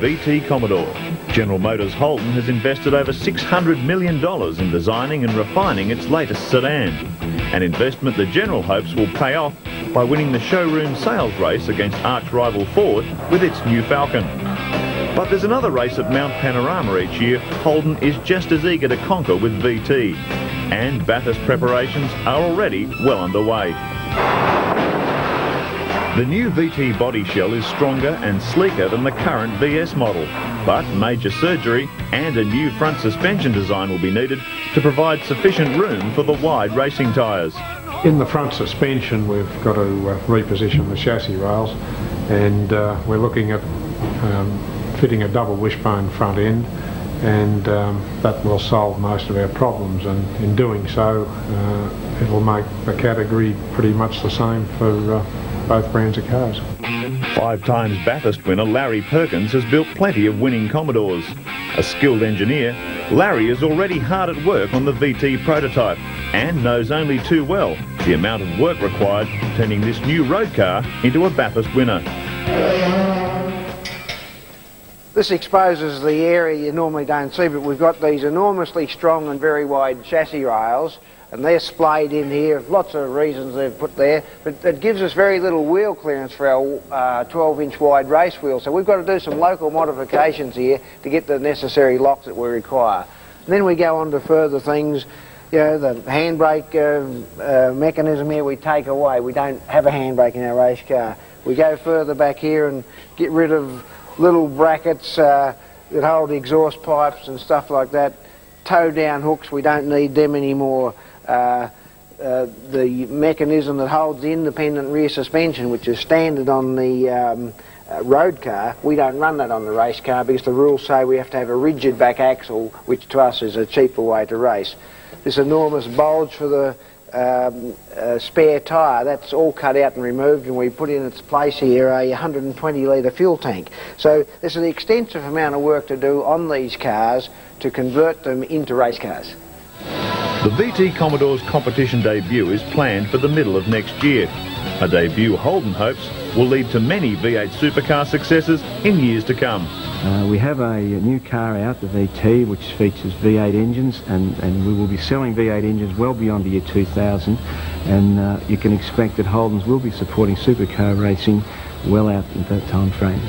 VT Commodore. General Motors Holden has invested over $600 million in designing and refining its latest sedan, an investment the General hopes will pay off by winning the showroom sales race against arch-rival Ford with its new Falcon. But there's another race at Mount Panorama each year Holden is just as eager to conquer with VT, and Bathurst preparations are already well underway. The new VT body shell is stronger and sleeker than the current VS model, but major surgery and a new front suspension design will be needed to provide sufficient room for the wide racing tyres. In the front suspension we've got to reposition the chassis rails, and we're looking at fitting a double wishbone front end, and that will solve most of our problems, and in doing so it will make the category pretty much the same for both brands of cars. 5 times Bathurst winner Larry Perkins has built plenty of winning Commodores. A skilled engineer, Larry is already hard at work on the VT prototype and knows only too well the amount of work required turning this new road car into a Bathurst winner. This exposes the area you normally don't see, but we've got these enormously strong and very wide chassis rails, and they're splayed in here. Lots of reasons they've put there, but it gives us very little wheel clearance for our 12-inch wide race wheel, so we've got to do some local modifications here to get the necessary locks that we require. And then we go on to further things. You know, the handbrake mechanism here we take away. We don't have a handbrake in our race car. We go further back here and get rid of little brackets that hold exhaust pipes and stuff like that. Toe down hooks, we don't need them anymore. The mechanism that holds the independent rear suspension, which is standard on the road car, we don't run that on the race car because the rules say we have to have a rigid back axle, which to us is a cheaper way to race. This enormous bulge for the spare tyre, that's all cut out and removed, and we put in its place here a 120 litre fuel tank. So there's an extensive amount of work to do on these cars to convert them into race cars. The VT Commodore's competition debut is planned for the middle of next year, a debut Holden hopes will lead to many V8 supercar successes in years to come. We have a new car out, the VT, which features V8 engines, and we will be selling V8 engines well beyond the year 2000, and you can expect that Holdens will be supporting supercar racing well out in that time frame.